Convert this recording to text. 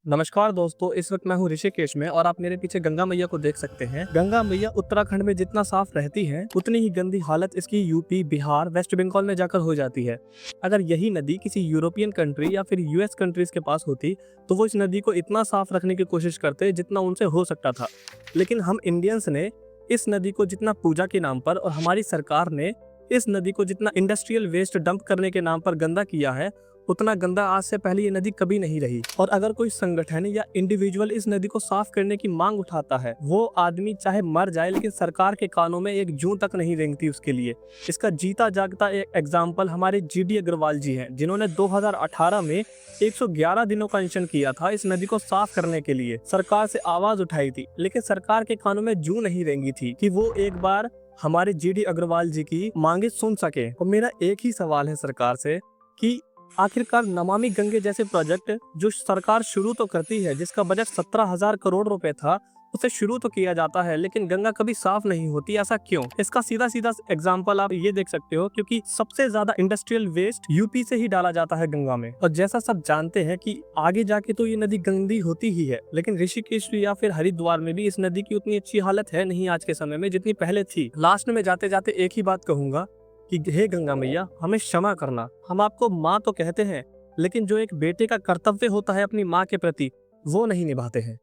नमस्कार दोस्तों, इस वक्त मैं हूँ ऋषिकेश में और आप मेरे पीछे गंगा मैया को देख सकते हैं। गंगा मैया उत्तराखंड में जितना साफ रहती है उतनी ही गंदी हालत इसकी यूपी, बिहार, वेस्ट बंगाल में जाकर हो जाती है। अगर यही नदी किसी यूरोपियन कंट्री या फिर यूएस कंट्रीज के पास होती तो वो इस नदी को इतना साफ रखने की कोशिश करते जितना उनसे हो सकता था। लेकिन हम इंडियंस ने इस नदी को जितना पूजा के नाम पर और हमारी सरकार ने इस नदी को जितना इंडस्ट्रियल वेस्ट डंप करने के नाम पर गंदा किया है, उतना गंदा आज से पहले ये नदी कभी नहीं रही। और अगर कोई संगठन या इंडिविजुअल इस नदी को साफ करने की मांग उठाता है, वो आदमी चाहे मर जाए लेकिन सरकार के कानों में एक जूं तक नहीं रेंगती उसके लिए। इसका जीता जागता एक एग्जाम्पल हमारे जीडी अग्रवाल जी हैं, जिन्होंने 2018 में 111 दिनों का अनशन किया था इस नदी को साफ करने के लिए। सरकार से आवाज उठाई थी, लेकिन सरकार के कानों में जूं नहीं रेंगी थी कि वो एक बार हमारे जीडी अग्रवाल जी की मांगे सुन सके। और मेरा एक ही सवाल है सरकार से कि आखिरकार नमामि गंगे जैसे प्रोजेक्ट जो सरकार शुरू तो करती है, जिसका बजट 17,000 करोड़ रुपए था, उसे शुरू तो किया जाता है, लेकिन गंगा कभी साफ नहीं होती। ऐसा क्यों? इसका सीधा सीधा एग्जांपल आप ये देख सकते हो, क्योंकि सबसे ज्यादा इंडस्ट्रियल वेस्ट यूपी से ही डाला जाता है गंगा में। और जैसा सब जानते हैं कि आगे जाके तो ये नदी गंदी होती ही है, लेकिन ऋषिकेश या फिर हरिद्वार में भी इस नदी की उतनी अच्छी हालत है नहीं आज के समय में जितनी पहले थी। लास्ट में जाते जाते एक ही बात कहूंगा कि हे गंगा मैया, हमें क्षमा करना। हम आपको माँ तो कहते हैं, लेकिन जो एक बेटे का कर्तव्य होता है अपनी माँ के प्रति, वो नहीं निभाते हैं।